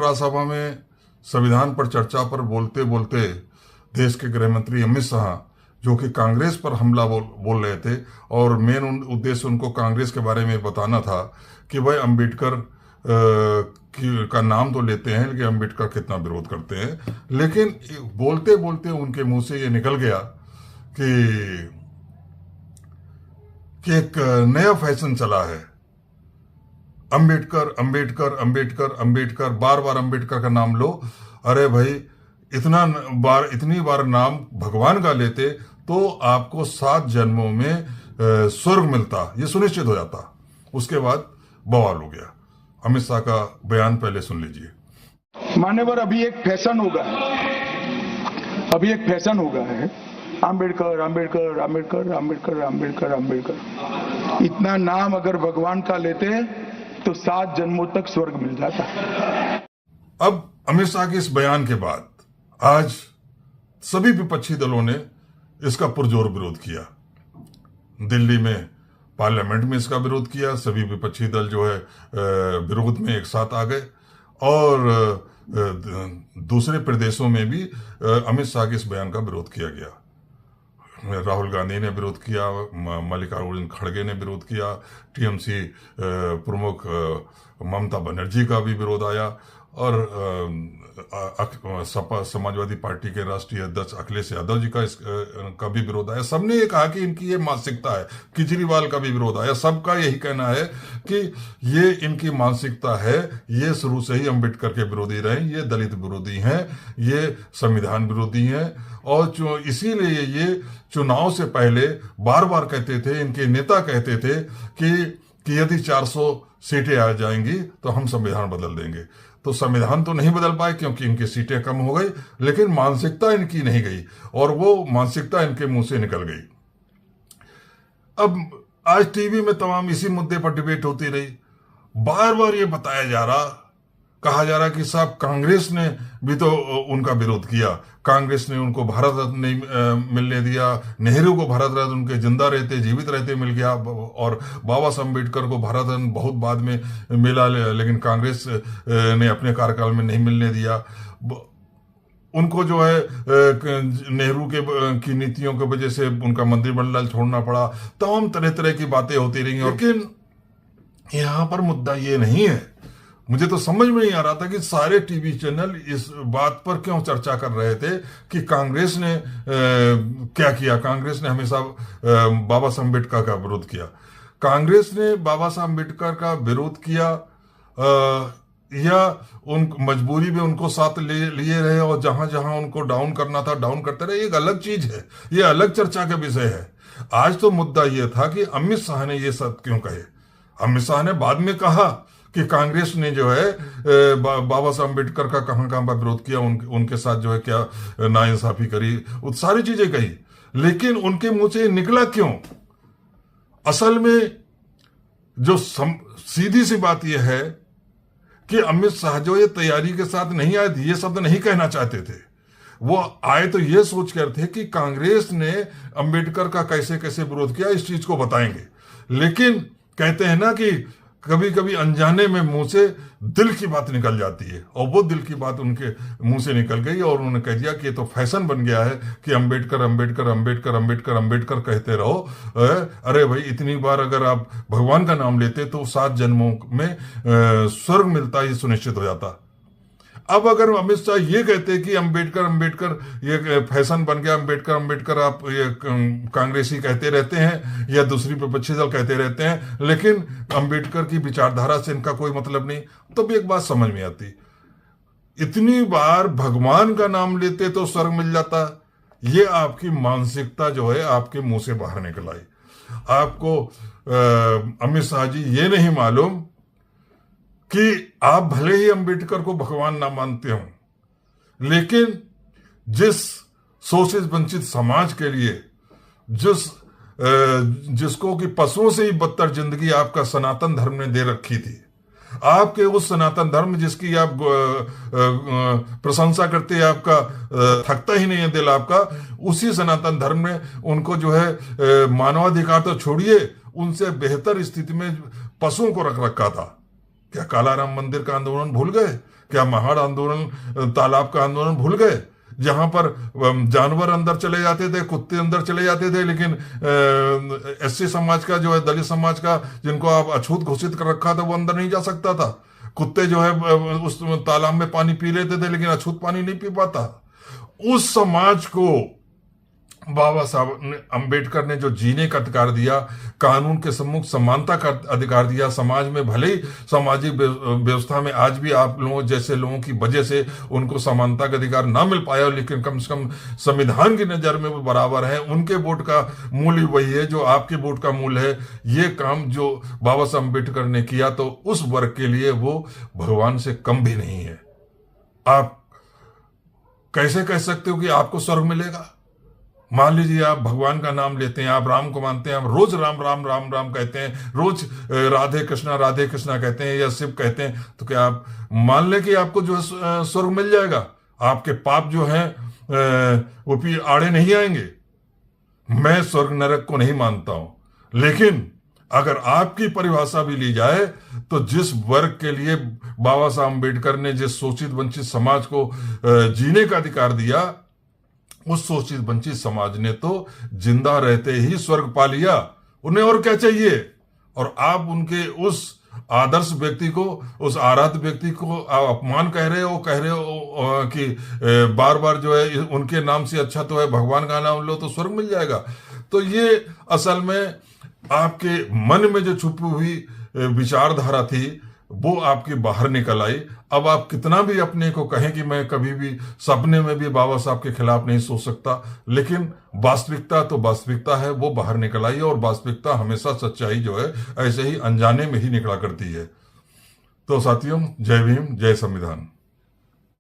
राज्यसभा में संविधान पर चर्चा पर बोलते बोलते देश के गृह मंत्री अमित शाह, जो कि कांग्रेस पर हमला बोल रहे थे, और मेन उद्देश्य उनको कांग्रेस के बारे में बताना था कि भाई अंबेडकर का नाम तो लेते हैं लेकिन अंबेडकर कितना विरोध करते हैं। लेकिन बोलते बोलते उनके मुंह से ये निकल गया कि एक नया फैशन चला है, अंबेडकर अंबेडकर अंबेडकर अंबेडकर, बार बार अंबेडकर का नाम लो। अरे भाई, इतनी बार नाम भगवान का लेते तो आपको 7 जन्मों में स्वर्ग मिलता, ये सुनिश्चित हो जाता। उसके बाद बवाल हो गया। अमित शाह का बयान पहले सुन लीजिए। मान्यवर, अभी एक फैशन होगा है अंबेडकर अंबेडकर अंबेडकर अंबेडकर अंबेडकर अंबेडकर। इतना नाम अगर भगवान का लेते तो 7 जन्मों तक स्वर्ग मिल जाता। अब अमित शाह के इस बयान के बाद आज सभी विपक्षी दलों ने इसका पुरजोर विरोध किया। दिल्ली में पार्लियामेंट में इसका विरोध किया। सभी विपक्षी दल जो है विरोध में एक साथ आ गए, और दूसरे प्रदेशों में भी अमित शाह के इस बयान का विरोध किया गया। राहुल गांधी ने विरोध किया, मल्लिकार्जुन खड़गे ने विरोध किया, टीएमसी प्रमुख ममता बनर्जी का भी विरोध आया, और सपा समाजवादी पार्टी के राष्ट्रीय अध्यक्ष अखिलेश यादव जी का भी विरोध आया। सबने ये कहा कि इनकी ये मानसिकता है। केजरीवाल का भी विरोध आया। सबका यही कहना है कि ये इनकी मानसिकता है, ये शुरू से ही अंबेडकर के विरोधी रहे, ये दलित विरोधी हैं, ये संविधान विरोधी हैं, और इसीलिए ये चुनाव से पहले बार बार कहते थे, इनके नेता कहते थे कि यदि 400 सीटें आ जाएंगी तो हम संविधान बदल देंगे। तो संविधान तो नहीं बदल पाए क्योंकि इनकी सीटें कम हो गई, लेकिन मानसिकता इनकी नहीं गई, और वो मानसिकता इनके मुंह से निकल गई। अब आज टीवी में तमाम इसी मुद्दे पर डिबेट होती रही। बार बार ये कहा जा रहा कि साहब कांग्रेस ने भी तो उनका विरोध किया, कांग्रेस ने उनको भारत रत्न नहीं मिलने दिया, नेहरू को भारत रत्न उनके जिंदा रहते जीवित रहते मिल गया, और बाबा साहब अम्बेडकर को भारत रत्न बहुत बाद में मिला, लेकिन कांग्रेस ने अपने कार्यकाल में नहीं मिलने दिया। उनको जो है नेहरू की नीतियों की वजह से उनका मंत्रिमंडल छोड़ना पड़ा। तमाम तरह तरह की बातें होती रही, लेकिन यहां पर मुद्दा ये नहीं है। मुझे तो समझ में नहीं आ रहा था कि सारे टीवी चैनल इस बात पर क्यों चर्चा कर रहे थे कि कांग्रेस ने क्या किया। कांग्रेस ने हमेशा बाबा साहब अम्बेडकर का विरोध किया। कांग्रेस ने बाबा साहब अम्बेडकर का विरोध किया या उन मजबूरी में उनको साथ लिए रहे, और जहां जहां उनको डाउन करना था डाउन करते रहे, एक अलग चीज है, ये अलग चर्चा का विषय है। आज तो मुद्दा ये था कि अमित शाह ने ये सब क्यों कहे। अमित शाह ने बाद में कहा कि कांग्रेस ने जो है बाबा साहब अम्बेडकर का कहां विरोध किया, उनके साथ जो है क्या नाइंसाफी करी, वो सारी चीजें कही, लेकिन उनके मुंह से निकला क्यों? असल में जो सीधी सी बात यह है कि अमित शाह जो ये तैयारी के साथ नहीं आए थे, ये शब्द नहीं कहना चाहते थे। वो आए तो ये सोच कर थे कि कांग्रेस ने अंबेडकर का कैसे कैसे विरोध किया, इस चीज को बताएंगे। लेकिन कहते हैं ना कि कभी कभी अनजाने में मुंह से दिल की बात निकल जाती है, और वो दिल की बात उनके मुंह से निकल गई, और उन्होंने कह दिया कि ये तो फैशन बन गया है कि अंबेडकर अंबेडकर अंबेडकर अंबेडकर अंबेडकर कहते रहो। अरे भाई, इतनी बार अगर आप भगवान का नाम लेते तो 7 जन्मों में स्वर्ग मिलता, ये सुनिश्चित हो जाता। अब अगर अमित शाह ये कहते कि अंबेडकर अंबेडकर ये फैशन बन गया, अंबेडकर अंबेडकर आप ये कांग्रेसी कहते रहते हैं या दूसरी विपक्षी दल कहते रहते हैं, लेकिन अंबेडकर की विचारधारा से इनका कोई मतलब नहीं, तो भी एक बात समझ में आती। इतनी बार भगवान का नाम लेते तो स्वर्ग मिल जाता, ये आपकी मानसिकता जो है आपके मुंह से बाहर निकल आई। आपको अमित शाह जी ये नहीं मालूम कि आप भले ही अंबेडकर को भगवान ना मानते हो, लेकिन जिस शोषित वंचित समाज के लिए जिसको कि पशुओं से ही बदतर जिंदगी आपका सनातन धर्म ने दे रखी थी, आपके उस सनातन धर्म जिसकी आप प्रशंसा करते, आपका थकता ही नहीं है दिल आपका, उसी सनातन धर्म ने उनको जो है मानवाधिकार तो छोड़िए, उनसे बेहतर स्थिति में पशुओं को रख रखा था। क्या कालाराम मंदिर का आंदोलन भूल गए? क्या महाड़ आंदोलन, तालाब का आंदोलन भूल गए, जहां पर जानवर अंदर चले जाते थे, कुत्ते अंदर चले जाते थे, लेकिन एससी समाज का जो है, दलित समाज का, जिनको आप अछूत घोषित कर रखा था, वो अंदर नहीं जा सकता था। कुत्ते जो है उस तालाब में पानी पी लेते थे, लेकिन अछूत पानी नहीं पी पाता। उस समाज को बाबा साहब अंबेडकर ने जो जीने का अधिकार दिया, कानून के सम्मुख समानता का अधिकार दिया, समाज में भले ही सामाजिक व्यवस्था में आज भी आप लोगों जैसे लोगों की वजह से उनको समानता का अधिकार ना मिल पाया, लेकिन कम से कम संविधान की नजर में वो बराबर है। उनके वोट का मूल्य वही है जो आपके वोट का मूल्य है। ये काम जो बाबा साहब अंबेडकर ने किया, तो उस वर्ग के लिए वो भगवान से कम भी नहीं है। आप कैसे कह सकते हो कि आपको स्वर्ग मिलेगा? मान लीजिए आप भगवान का नाम लेते हैं, आप राम को मानते हैं, आप रोज राम राम राम राम कहते हैं, रोज राधे कृष्णा कहते हैं या शिव कहते हैं, तो क्या आप मान लें कि आपको जो है स्वर्ग मिल जाएगा? आपके पाप जो है वो भी आड़े नहीं आएंगे। मैं स्वर्ग नरक को नहीं मानता हूं, लेकिन अगर आपकी परिभाषा भी ली जाए तो जिस वर्ग के लिए बाबा साहब अम्बेडकर ने जिस शोषित वंचित समाज को जीने का अधिकार दिया, उस शोषित वंचित समाज ने तो जिंदा रहते ही स्वर्ग पा लिया। उन्हें और क्या चाहिए? और आप उनके उस आदर्श व्यक्ति को, उस आराध्य व्यक्ति को आप अपमान कह रहे हो कि बार बार जो है उनके नाम से अच्छा तो है भगवान का नाम लो तो स्वर्ग मिल जाएगा। तो ये असल में आपके मन में जो छुपी हुई विचारधारा थी वो आपकी बाहर निकल आई। अब आप कितना भी अपने को कहें कि मैं कभी भी सपने में भी बाबा साहब के खिलाफ नहीं सोच सकता, लेकिन वास्तविकता तो वास्तविकता है, वो बाहर निकल आई। और वास्तविकता हमेशा सच्चाई जो है ऐसे ही अनजाने में ही निकला करती है। तो साथियों, जय भीम, जय संविधान।